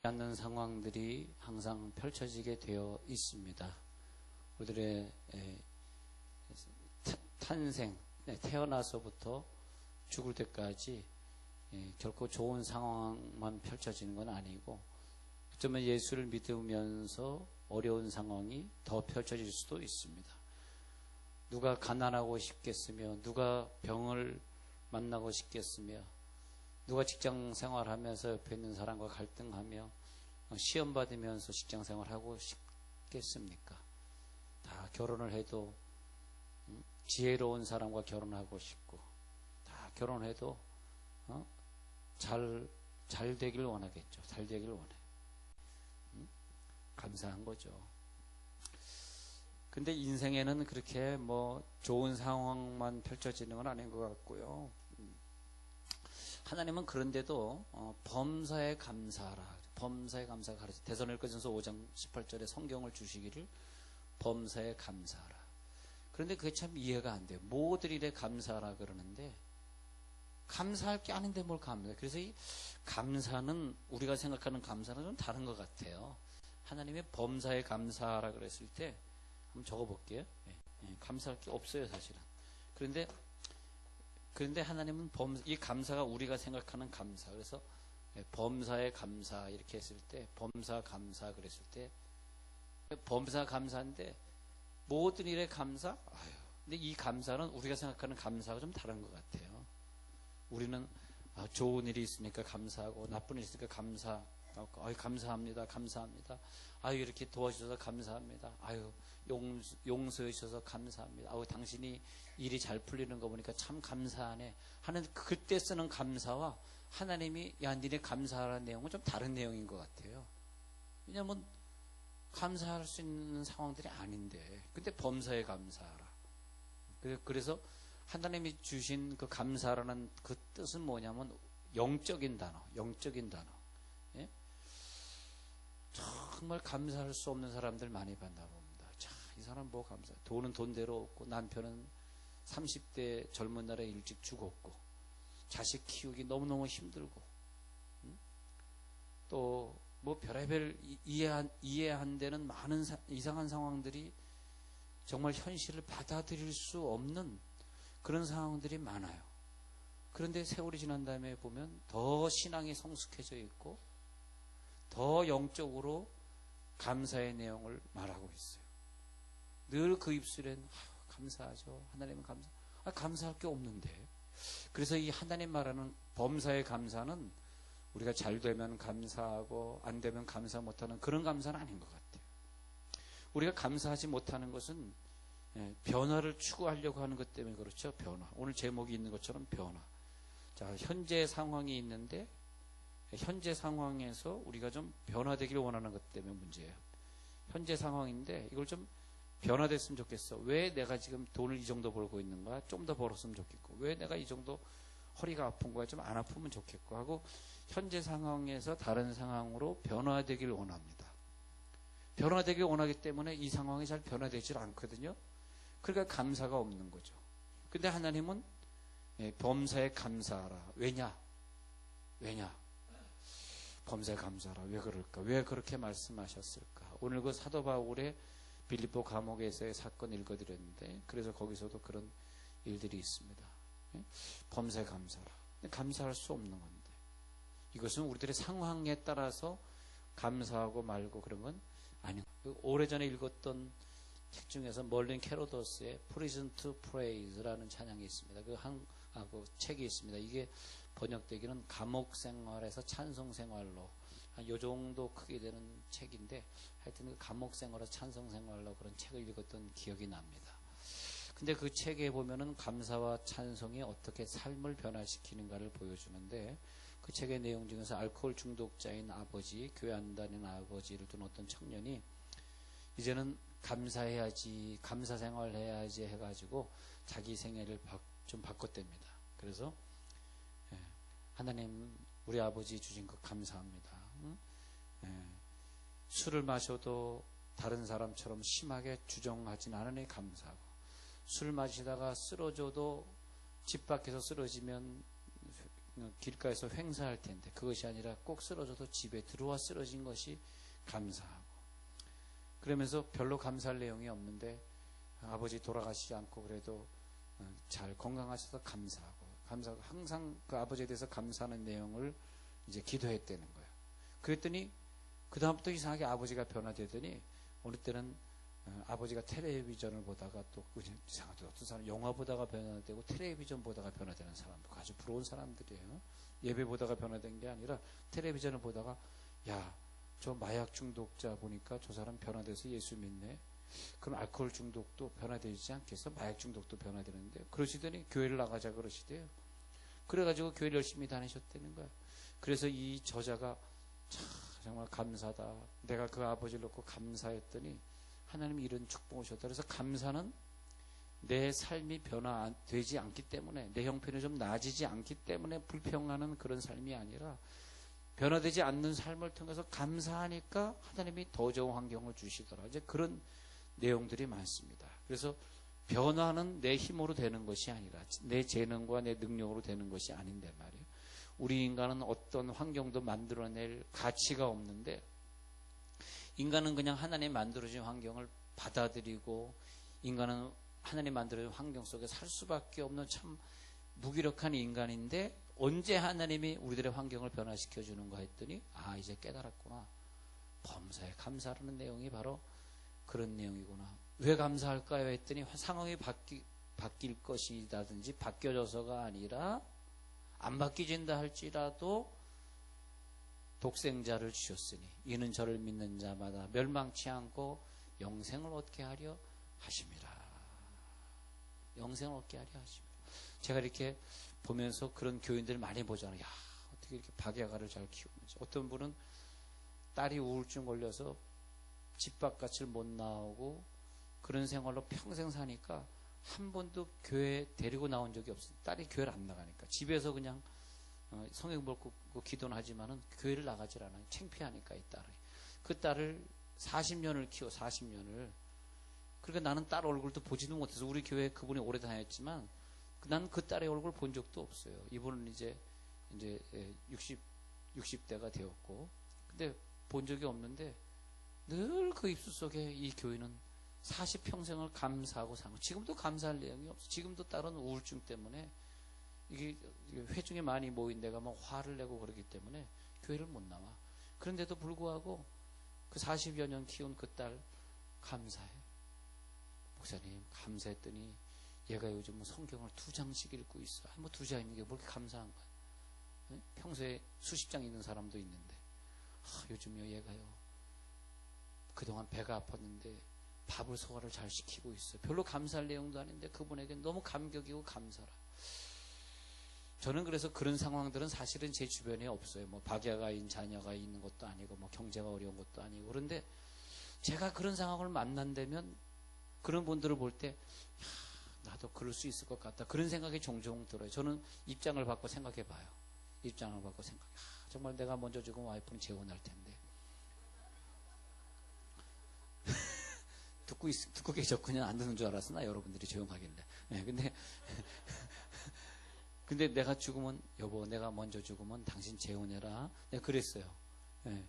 않는 상황들이 항상 펼쳐지게 되어 있습니다. 우리들의 탄생, 태어나서부터 죽을 때까지 결코 좋은 상황만 펼쳐지는 건 아니고, 어쩌면 예수를 믿으면서 어려운 상황이 더 펼쳐질 수도 있습니다. 누가 가난하고 싶겠으며, 누가 병을 만나고 싶겠으며, 누가 직장 생활하면서 옆에 있는 사람과 갈등하며 시험 받으면서 직장 생활하고 싶겠습니까? 다 결혼을 해도 지혜로운 사람과 결혼하고 싶고, 다 결혼해도 잘 되길 원하겠죠. 잘 되길 원해. 감사한 거죠. 근데 인생에는 그렇게 좋은 상황만 펼쳐지는 건 아닌 것 같고요. 하나님은 그런데도 범사에 감사하라. 범사에 감사가 가르쳐. 데살로니가전서 5장 18절에 성경을 주시기를 범사에 감사하라. 그런데 그게 참 이해가 안 돼요. 모든 일에 감사하라 그러는데 감사할 게 아닌데 뭘 감사해. 그래서 이 감사는, 우리가 생각하는 감사는 좀 다른 것 같아요. 하나님의 범사에 감사하라 그랬을 때 한번 적어볼게요. 감사할 게 없어요, 사실은. 그런데 하나님은 이 감사가 우리가 생각하는 감사. 그래서 범사에 감사 이렇게 했을 때, 범사 감사 그랬을 때, 범사 감사인데 모든 일에 감사? 근데 이 감사는 우리가 생각하는 감사가 좀 다른 것 같아요. 우리는 좋은 일이 있으니까 감사하고, 나쁜 일이 있으니까 감사하고, 감사합니다. 감사합니다. 이렇게 도와주셔서 감사합니다. 용서해 주셔서 감사합니다. 당신이 일이 잘 풀리는 거 보니까 참 감사하네 하는, 그때 쓰는 감사와 하나님이 니네 감사하라는 내용은 좀 다른 내용인 것 같아요. 왜냐하면 감사할 수 있는 상황들이 아닌데, 근데 범사에 감사하라. 그래서 하나님이 주신 그 감사라는 그 뜻은 뭐냐면 영적인 단어. 예? 정말 감사할 수 없는 사람들 많이 봤나 봅니다. 이 사람 뭐 감사. 돈은 돈대로 없고, 남편은 30대 젊은 날에 일찍 죽었고, 자식 키우기 너무너무 힘들고, 또 별의별 이해 안 되는 많은 이상한 상황들이, 정말 현실을 받아들일 수 없는 그런 상황들이 많아요. 그런데 세월이 지난 다음에 보면 더 신앙이 성숙해져 있고, 더 영적으로 감사의 내용을 말하고 있어요. 늘 그 입술엔 감사하죠. 하나님은 감사할 게 없는데. 그래서 이 하나님 말하는 범사의 감사는 우리가 잘 되면 감사하고 안 되면 감사 못하는 그런 감사는 아닌 것 같아요. 우리가 감사하지 못하는 것은 변화를 추구하려고 하는 것 때문에 그렇죠. 변화. 오늘 제목이 있는 것처럼 변화. 자, 현재 상황이 있는데 현재 상황에서 우리가 좀 변화되기를 원하는 것 때문에 문제예요. 현재 상황인데 이걸 좀 변화됐으면 좋겠어. 왜 내가 지금 돈을 이 정도 벌고 있는가? 좀 더 벌었으면 좋겠고, 왜 내가 이 정도 허리가 아픈 거야? 좀 안 아프면 좋겠고 하고, 현재 상황에서 다른 상황으로 변화되기를 원합니다. 변화되길 원하기 때문에 이 상황이 잘 변화되질 않거든요. 그러니까 감사가 없는 거죠. 근데 하나님은 범사에 감사하라. 왜냐? 범사에 감사하라. 왜 그럴까? 왜 그렇게 말씀하셨을까? 오늘 그 사도 바울의 빌립보 감옥에서의 사건 읽어드렸는데, 그래서 거기서도 그런 일들이 있습니다. 범사에 감사하라. 감사할 수 없는 건데, 이것은 우리들의 상황에 따라서 감사하고 말고 그런 건 아니고, 오래전에 읽었던 책 중에서 멀린 캐로더스의 Prison to Praise라는 찬양이 있습니다. 그 책이 있습니다. 이게 번역되기는 감옥 생활에서 찬송 생활로, 한 요 정도 크게 되는 책인데, 하여튼 그 감옥 생활에서 찬송 생활로 그런 책을 읽었던 기억이 납니다. 근데 그 책에 보면은 감사와 찬송이 어떻게 삶을 변화시키는가를 보여주는데, 그 책의 내용 중에서 알코올 중독자인 아버지, 교회 안 다니는 아버지를 둔 어떤 청년이 이제는 감사해야지, 감사 생활 해야지 해가지고 자기 생애를 좀 바꿨답니다. 그래서 하나님, 우리 아버지 주신 것 감사합니다. 술을 마셔도 다른 사람처럼 심하게 주정하진 않으니 감사하고, 술 마시다가 쓰러져도 집 밖에서 쓰러지면 길가에서 횡사할 텐데 그것이 아니라 꼭 쓰러져도 집에 들어와 쓰러진 것이 감사하고, 그러면서 별로 감사할 내용이 없는데 아버지 돌아가시지 않고 그래도 잘 건강하셔서 감사하고 항상 그 아버지에 대해서 감사하는 내용을 이제 기도했다는 거예요. 그랬더니 그 다음부터 이상하게 아버지가 변화되더니 어느 때는 아버지가 텔레비전을 보다가 또 이상하게 어떤 사람 영화 보다가 변화되고 텔레비전 보다가 변화되는 사람도 아주 부러운 사람들이에요. 예배 보다가 변화된 게 아니라 텔레비전을 보다가 야, 저 마약 중독자 보니까 저 사람 변화돼서 예수 믿네. 그럼 알코올 중독도 변화되지 않겠어? 마약 중독도 변화되는데. 그러시더니 교회를 나가자 그러시대요. 그래가지고 교회를 열심히 다니셨다는 거야. 그래서 이 저자가 참 정말 감사다. 내가 그 아버지를 놓고 감사했더니 하나님이 이런 축복을 주셨다. 그래서 감사는 내 삶이 변화되지 않기 때문에, 내 형편이 좀 나아지지 않기 때문에 불평하는 그런 삶이 아니라 변화되지 않는 삶을 통해서 감사하니까 하나님이 더 좋은 환경을 주시더라. 이제 그런 내용들이 많습니다. 그래서 변화는 내 힘으로 되는 것이 아니라 내 재능과 내 능력으로 되는 것이 아닌데 말이에요. 우리 인간은 어떤 환경도 만들어낼 가치가 없는데, 인간은 그냥 하나님 만들어진 환경을 받아들이고, 인간은 하나님 만들어진 환경 속에 살 수밖에 없는 참 무기력한 인간인데, 언제 하나님이 우리들의 환경을 변화시켜 주는가 했더니 이제 깨달았구나. 범사에 감사하는 내용이 바로 그런 내용이구나. 왜 감사할까요 했더니 상황이 바뀔 것이라든지 바뀌어져서가 아니라, 안 바뀌진다 할지라도 독생자를 주셨으니 이는 저를 믿는 자마다 멸망치 않고 영생을 얻게 하려 하심이라. 영생을 얻게 하려 하심이라. 제가 이렇게 보면서 그런 교인들 많이 보잖아요. 야, 어떻게 이렇게 박야가를 잘 키우는지. 어떤 분은 딸이 우울증 걸려서 집 바깥을 못 나오고 그런 생활로 평생 사니까 한 번도 교회 데리고 나온 적이 없어요. 딸이 교회를 안 나가니까. 집에서 그냥 성경 읽고 기도는 하지만은 교회를 나가질 않아요. 창피하니까 이 딸이. 그 딸을 40년을 키워, 40년을. 그러니까 나는 딸 얼굴도 보지도 못해서, 우리 교회 그분이 오래 다녔지만 난 그 딸의 얼굴 본 적도 없어요. 이분은 이제 60대가 되었고, 근데 본 적이 없는데 늘 그 입술 속에 이 교회는 40평생을 감사하고 사는, 지금도 감사할 내용이 없어. 지금도 딸은 우울증 때문에 이게 회중에 많이 모인 데가 막 화를 내고 그러기 때문에 교회를 못 나와. 그런데도 불구하고 그 40여 년 키운 그 딸 감사해. 목사님 감사했더니 얘가 요즘 성경을 2장씩 읽고 있어. 뭐 2장 읽는 게 뭐 이렇게 감사한 거야. 평소에 수십 장 읽는 사람도 있는데 요즘요 얘가요 그동안 배가 아팠는데 밥을 소화를 잘 시키고 있어요. 별로 감사할 내용도 아닌데 그분에게 너무 감격이고 감사라. 저는 그래서 그런 상황들은 사실은 제 주변에 없어요. 뭐 박야가인 자녀가 있는 것도 아니고 뭐 경제가 어려운 것도 아니고. 그런데 제가 그런 상황을 만난다면 그런 분들을 볼 때 나도 그럴 수 있을 것 같다. 그런 생각이 종종 들어요. 저는 입장을 바꿔 생각해 봐요. 입장을 바꿔 생각해. 정말 내가 먼저 죽으면 와이프는 재혼할 텐데. 듣고 계셨군요. 안 듣는 줄 알았어. 나 여러분들이 조용하길래. 네, 근데 내가 죽으면, 여보, 내가 먼저 죽으면 당신 재혼해라. 내가 그랬어요. 네,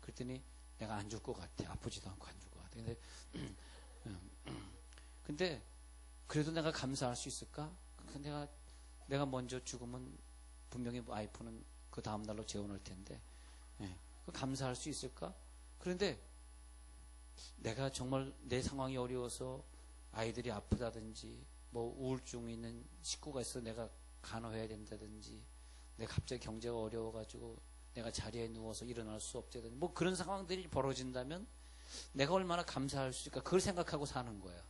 그랬더니 내가 안 죽을 것 같아. 아프지도 않고 안 죽을 것 같아. 근데 그래도 내가 감사할 수 있을까? 내가 먼저 죽으면 분명히 와이프는 그 다음날로 재혼할 텐데, 네, 감사할 수 있을까? 그런데 내가 정말 내 상황이 어려워서 아이들이 아프다든지 뭐 우울증이 있는 식구가 있어 내가 간호해야 된다든지, 내가 갑자기 경제가 어려워가지고 내가 자리에 누워서 일어날 수 없다든지 뭐 그런 상황들이 벌어진다면 내가 얼마나 감사할 수 있을까? 그걸 생각하고 사는 거예요.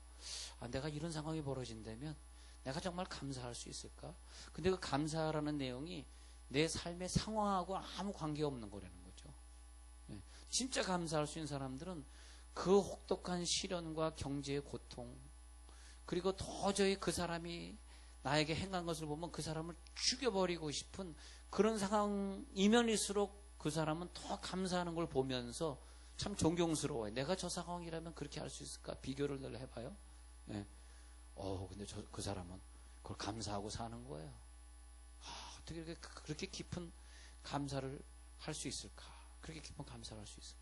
내가 이런 상황이 벌어진다면 내가 정말 감사할 수 있을까? 근데 그 감사라는 내용이 내 삶의 상황하고 아무 관계없는 거라는 거죠. 네. 진짜 감사할 수 있는 사람들은 그 혹독한 시련과 경제의 고통, 그리고 도저히 그 사람이 나에게 행한 것을 보면 그 사람을 죽여버리고 싶은 그런 상황이면일수록 그 사람은 더 감사하는 걸 보면서 참 존경스러워요. 내가 저 상황이라면 그렇게 할 수 있을까? 비교를 늘 해봐요. 네. 근데 그 사람은 그걸 감사하고 사는 거예요. 어떻게 그렇게 깊은 감사를 할 수 있을까? 그렇게 깊은 감사를 할 수 있을까?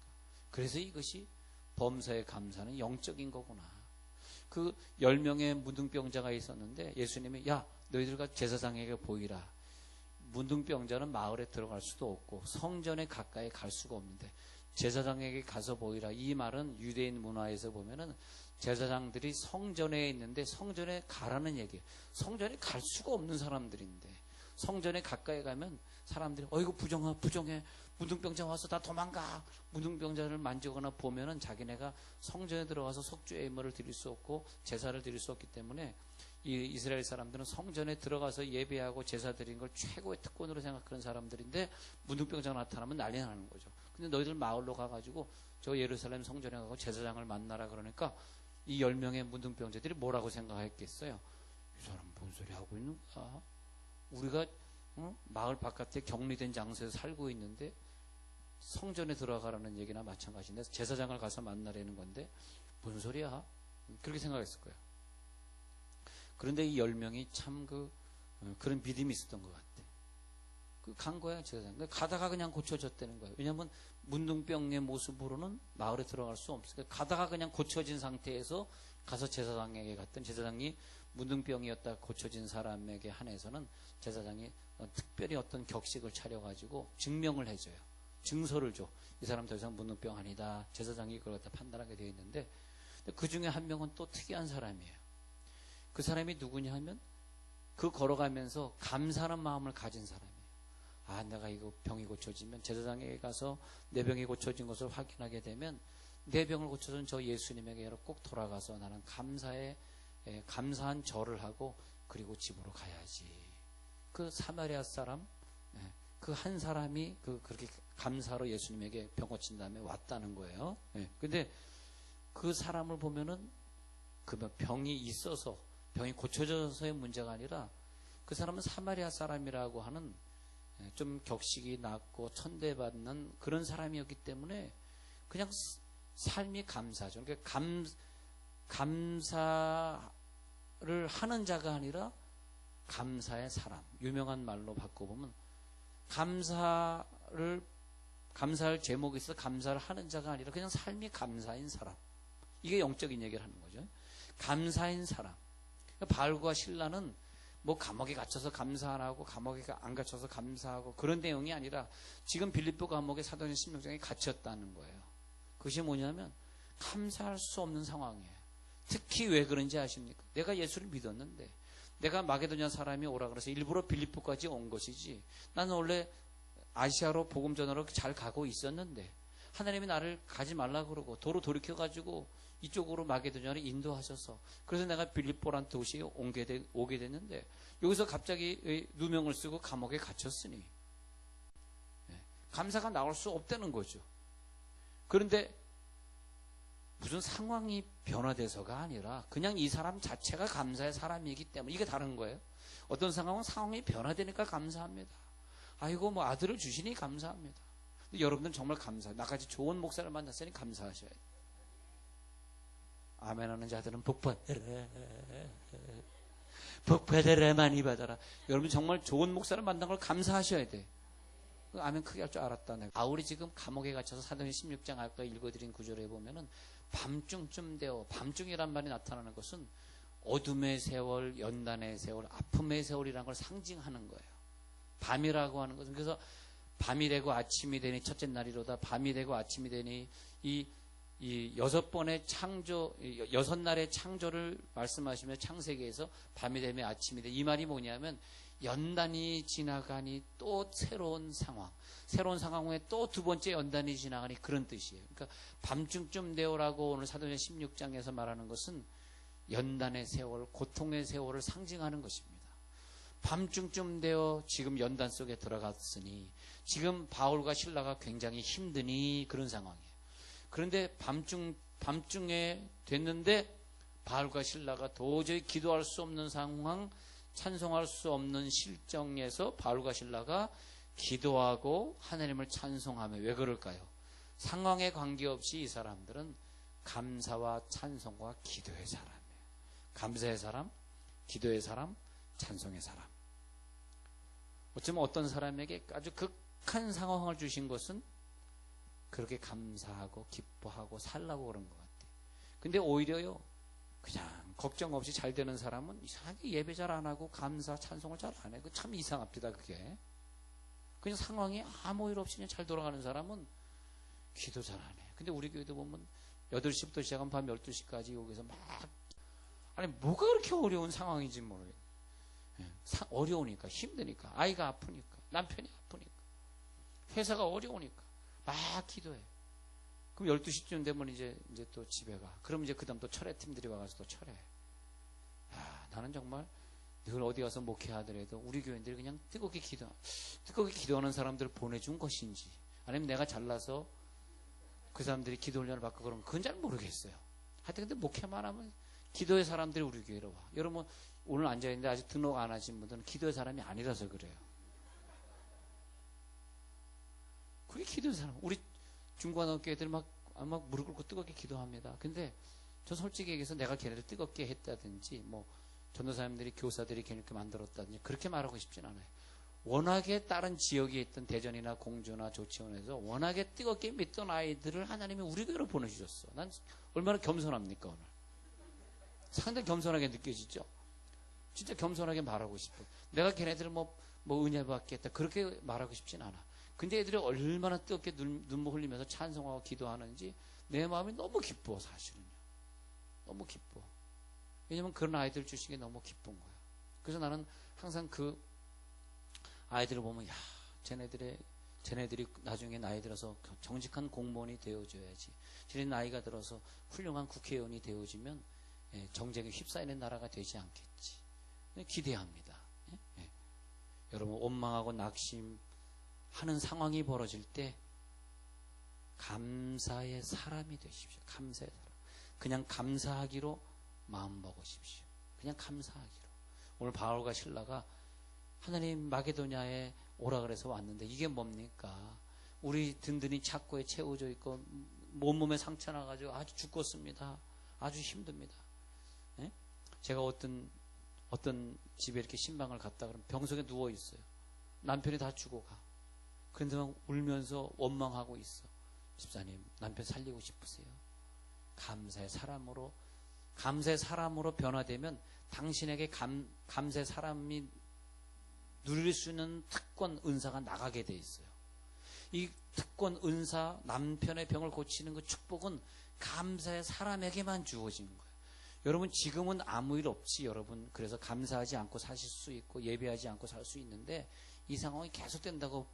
그래서 이것이 범사의 감사는 영적인 거구나. 그 10명의 문둥병자가 있었는데 예수님이 야 너희들과 제사장에게 보이라. 문둥병자는 마을에 들어갈 수도 없고 성전에 가까이 갈 수가 없는데 제사장에게 가서 보이라. 이 말은 유대인 문화에서 보면은 제사장들이 성전에 있는데 성전에 가라는 얘기예요. 성전에 갈 수가 없는 사람들인데 성전에 가까이 가면 사람들이 어이구 부정해 문둥병자 와서 다 도망가. 문둥병자를 만지거나 보면은 자기네가 성전에 들어가서 속죄의 예물을 드릴 수 없고 제사를 드릴 수 없기 때문에 이 이스라엘 사람들은 성전에 들어가서 예배하고 제사 드리는 걸 최고의 특권으로 생각하는 사람들인데 문둥병자가 나타나면 난리 나는 거죠. 근데 너희들 마을로 가가지고 저 예루살렘 성전에 가고 제사장을 만나라 그러니까 이 10명의 문둥병자들이 뭐라고 생각했겠어요? 이 사람 뭔 소리 하고 있는 거야? 우리가 마을 바깥에 격리된 장소에서 살고 있는데 성전에 들어가라는 얘기나 마찬가지인데 제사장을 가서 만나라는 건데 뭔 소리야? 그렇게 생각했을 거예요. 그런데 이 10명이 참 그런 믿음이 있었던 것 같아. 간 거야, 제사장. 가다가 그냥 고쳐졌다는 거예요. 왜냐하면 문둥병의 모습으로는 마을에 들어갈 수 없으니까 가다가 그냥 고쳐진 상태에서 가서 제사장에게 갔던 제사장이 문둥병이었다 고쳐진 사람에게 한해서는 제사장이 특별히 어떤 격식을 차려가지고 증명을 해줘요. 증서를 줘. 이 사람 더 이상 문둥병 아니다. 제사장이 그걸 갖다 판단하게 되어 있는데 그 중에 한 명은 또 특이한 사람이에요. 그 사람이 누구냐 하면 그 걸어가면서 감사하는 마음을 가진 사람이에요. 아, 내가 이거 병이 고쳐지면 제사장에게 가서 내 병이 고쳐진 것을 확인하게 되면 내 병을 고쳐준 저 예수님에게 꼭 돌아가서 나는 감사한 절을 하고 그리고 집으로 가야지. 그 사마리아 사람, 그 한 사람이 그렇게 감사로 예수님에게 병 고친 다음에 왔다는 거예요. 근데 그 사람을 보면은 그 병이 있어서 병이 고쳐져서의 문제가 아니라 그 사람은 사마리아 사람이라고 하는 좀 격식이 낮고 천대받는 그런 사람이었기 때문에 그냥 삶이 감사죠. 그러니까 감사를 하는 자가 아니라 감사의 사람. 유명한 말로 바꿔보면 감사할 제목이 있어 감사를 하는 자가 아니라 그냥 삶이 감사인 사람. 이게 영적인 얘기를 하는 거죠. 감사인 사람. 바울과 실라는 뭐 감옥에 갇혀서 감사 안 하고 감옥에 안 갇혀서 감사하고 그런 내용이 아니라 지금 빌립보 감옥에 사도행전 16장에 갇혔다는 거예요. 그것이 뭐냐면 감사할 수 없는 상황이에요. 특히 왜 그런지 아십니까? 내가 예수를 믿었는데 내가 마게도냐 사람이 오라 그래서 일부러 빌립보까지 온 것이지 나는 원래 아시아로 복음 전하러 잘 가고 있었는데 하나님이 나를 가지 말라 그러고 도로 돌이켜가지고 이쪽으로 마게도냐를 인도하셔서 그래서 내가 빌립보란 도시에 오게 됐는데 여기서 갑자기 누명을 쓰고 감옥에 갇혔으니 감사가 나올 수 없다는 거죠. 그런데 무슨 상황이 변화돼서가 아니라 그냥 이 사람 자체가 감사의 사람이기 때문에 이게 다른 거예요. 어떤 상황은 상황이 변화되니까 감사합니다. 아이고 뭐 아들을 주시니 감사합니다. 근데 여러분들은 정말 감사해요. 나같이 좋은 목사를 만났으니 감사하셔야 돼요. 아멘하는 자들은 복 받아라 많이 받아라. 여러분 정말 좋은 목사를 만난 걸 감사하셔야 돼. 아멘 크게 할 줄 알았다. 내가. 바울이 지금 감옥에 갇혀서 사도행전 16장 아까 읽어드린 구절에 보면은 밤중쯤 되어 밤중이란 말이 나타나는 것은 어둠의 세월, 연단의 세월, 아픔의 세월이라는 걸 상징하는 거예요. 밤이라고 하는 것은 그래서 밤이 되고 아침이 되니 첫째 날이로다. 밤이 되고 아침이 되니 이 6번의 창조, 6날의 창조를 말씀하시며 창세기에서 밤이 되면 아침이 돼. 이 말이 뭐냐면 연단이 지나가니 또 새로운 상황 후에 또 두 번째 연단이 지나가니 그런 뜻이에요. 그러니까 밤중쯤 되어라고 오늘 사도행전 16장에서 말하는 것은 연단의 세월, 고통의 세월을 상징하는 것입니다. 밤중쯤 되어 지금 연단 속에 들어갔으니 지금 바울과 실라가 굉장히 힘드니 그런 상황이에요. 그런데 밤중에 됐는데 바울과 실라가 도저히 기도할 수 없는 상황, 찬송할 수 없는 실정에서 바울과 실라가 기도하고 하나님을 찬송하며 왜 그럴까요? 상황에 관계없이 이 사람들은 감사와 찬송과 기도의 사람이에요. 감사의 사람, 기도의 사람, 찬송의 사람. 어쩌면 어떤 사람에게 아주 극한 상황을 주신 것은 그렇게 감사하고 기뻐하고 살라고 그런 것 같아요. 근데 오히려요, 그냥 걱정 없이 잘 되는 사람은 이상하게 예배 잘 안 하고 감사 찬송을 잘 안 해. 그 참 이상합니다, 그게. 그냥 상황이 아무 일 없이 그냥 잘 돌아가는 사람은 기도 잘 안 해. 근데 우리 교회도 보면 8시부터 시작하면 밤 12시까지 여기서 막, 아니 뭐가 그렇게 어려운 상황인지 모르겠어요. 어려우니까, 힘드니까, 아이가 아프니까, 남편이 아프니까, 회사가 어려우니까 막 기도해. 그럼 12시쯤 되면 이제 또 집에 가. 그럼 이제 그 다음 또 철회팀들이 와가지고 또 철회. 나는 정말 늘 어디 가서 목회하더라도 우리 교인들이 그냥 뜨겁게 기도하는 사람들을 보내준 것인지, 아니면 내가 잘나서 그 사람들이 기도 훈련을 받고 그런 그건 잘 모르겠어요. 하여튼 근데 목회만 하면 기도의 사람들이 우리 교회로 와. 여러분 오늘 앉아있는데 아직 등록 안 하신 분들은 기도의 사람이 아니라서 그래요. 그게 기도의 사람. 우리 중고등학교 애들 막 무릎 꿇고 뜨겁게 기도합니다. 근데 저 솔직히 얘기해서 내가 걔네를 뜨겁게 했다든지, 뭐 전도사님들이 교사들이 걔네를 이렇게 만들었다든지 그렇게 말하고 싶진 않아요. 워낙에 다른 지역에 있던 대전이나 공주나 조치원에서 워낙에 뜨겁게 믿던 아이들을 하나님이 우리 교회로 보내주셨어. 난 얼마나 겸손합니까 오늘. 상당히 겸손하게 느껴지죠. 진짜 겸손하게 말하고 싶어. 내가 걔네들을 뭐 은혜 받겠다 그렇게 말하고 싶진 않아. 근데 애들이 얼마나 뜨겁게 눈물 흘리면서 찬송하고 기도하는지 내 마음이 너무 기뻐. 사실은요, 너무 기뻐. 왜냐면 그런 아이들 주신 게 너무 기쁜 거야. 그래서 나는 항상 그 아이들을 보면, 야, 쟤네들이 나중에 나이 들어서 정직한 공무원이 되어줘야지. 쟤네 나이가 들어서 훌륭한 국회의원이 되어지면 정쟁에 휩싸이는 나라가 되지 않겠지. 기대합니다. 여러분 원망하고 낙심하는 상황이 벌어질 때 감사의 사람이 되십시오. 감사의 사람. 그냥 감사하기로 마음 먹으십시오. 그냥 감사하기로. 오늘 바울과 실라가 하나님 마게도냐에 오라 그래서 왔는데 이게 뭡니까? 우리 든든히 착고에 채워져 있고 온몸에 상처 나가지고 아주 죽겠습니다. 아주 힘듭니다. 네? 제가 어떤 집에 이렇게 신방을 갔다 그러면 병석에 누워 있어요. 남편이 다 죽어가. 그런데 막 울면서 원망하고 있어. 집사님, 남편 살리고 싶으세요? 감사의 사람으로 변화되면 당신에게 감사의 사람이 누릴 수 있는 특권 은사가 나가게 돼 있어요. 이 특권 은사, 남편의 병을 고치는 그 축복은 감사의 사람에게만 주어진 거예요. 여러분 지금은 아무 일 없지. 여러분 그래서 감사하지 않고 사실 수 있고 예배하지 않고 살 수 있는데 이 상황이 계속된다고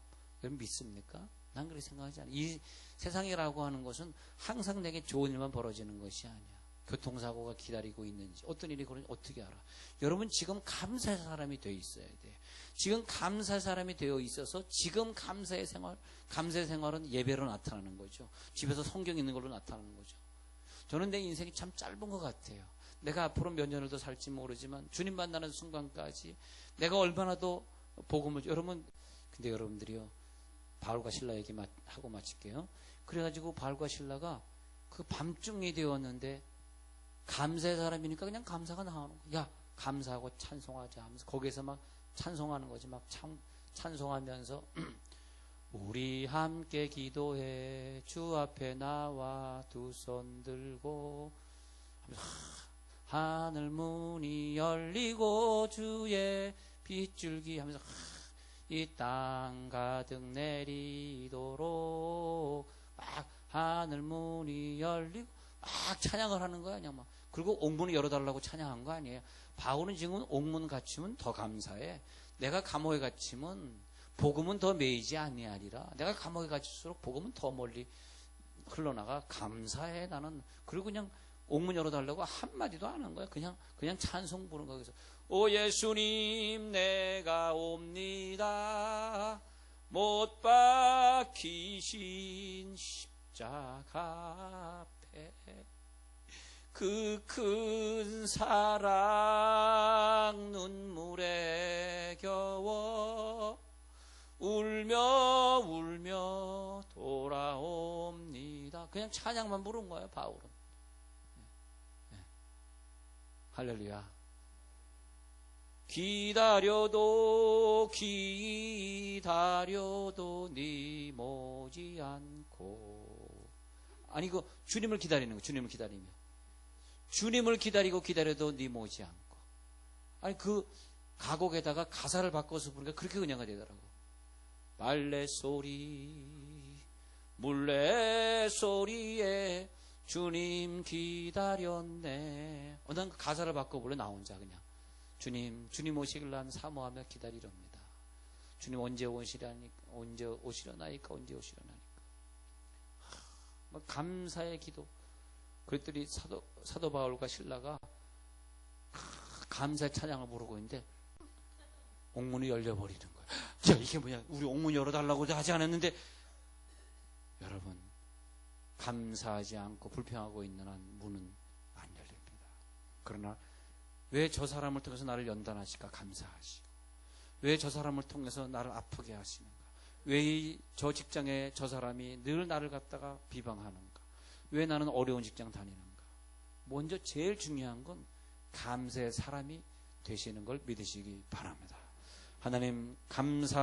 여러분 믿습니까? 난 그렇게 생각하지 않아요. 이 세상이라고 하는 것은 항상 내게 좋은 일만 벌어지는 것이 아니야. 교통사고가 기다리고 있는지 어떤 일이 그런지 어떻게 알아? 여러분 지금 감사의 사람이 되어 있어야 돼. 지금 감사의 사람이 되어 있어서 지금 감사의 생활은 예배로 나타나는 거죠. 집에서 성경 있는 걸로 나타나는 거죠. 저는 내 인생이 참 짧은 것 같아요. 내가 앞으로 몇 년을 더 살지 모르지만 주님 만나는 순간까지 내가 얼마나 더 복음을, 여러분 근데 여러분들이요, 바울과 실라 얘기하고 마칠게요. 그래가지고 바울과 실라가 그 밤중이 되었는데 감사의 사람이니까 그냥 감사가 나오는 거야. 야, 감사하고 찬송하자 하면서 거기에서 막 찬송하는 거지. 막 찬송하면서 우리 함께 기도해 주 앞에 나와 두 손 들고 하늘 문이 열리고 주의 빗줄기 하면서 이 땅 가득 내리도록 막 하늘 문이 열리고 막 찬양을 하는 거야. 그냥 막. 그리고 옥문을 열어달라고 찬양한 거 아니에요. 바울은 지금 옥문 갇히면 더 감사해. 내가 감옥에 갇히면 복음은 더 매이지 아니하리라. 내가 감옥에 갇힐수록 복음은 더 멀리 흘러나가. 감사해 나는. 그리고 그냥 옥문 열어달라고 한마디도 안 한 거야. 그냥 찬송 부른 거야. 그래서 오 예수님 내가 옵니다. 못 박히신 십자가 앞에 그 큰 사랑 눈물에 겨워 울며 돌아옵니다. 그냥 찬양만 부른 거예요, 바울은. 할렐루야. 기다려도 니 모지않고. 아니 그 주님을 기다리는 거. 주님을 기다리며 주님을 기다려도 니 모지않고. 아니 그 가곡에다가 가사를 바꿔서 부르니까 그렇게 은혜가 되더라고. 말레소리 물레소리에 주님 기다렸네. 난 그 가사를 바꿔 불러 나 혼자 그냥. 주님 오시길 난 사모하며 기다리렵니다. 주님 언제 오시려나이까. 감사의 기도. 그랬더니 사도 바울과 신라가 감사의 찬양을 부르고 있는데 옥문이 열려버리는 거예요. 야, 이게 뭐야? 우리 옥문 열어달라고도 하지 않았는데. 여러분, 감사하지 않고 불평하고 있는 한 문은 안 열립니다. 그러나 왜 저 사람을 통해서 나를 연단하실까 감사하시고, 왜 저 사람을 통해서 나를 아프게 하시는가, 왜 저 직장에 저 사람이 늘 나를 갖다가 비방하는가, 왜 나는 어려운 직장 다니는가. 먼저 제일 중요한 건 감사의 사람이 되시는 걸 믿으시기 바랍니다. 하나님 감사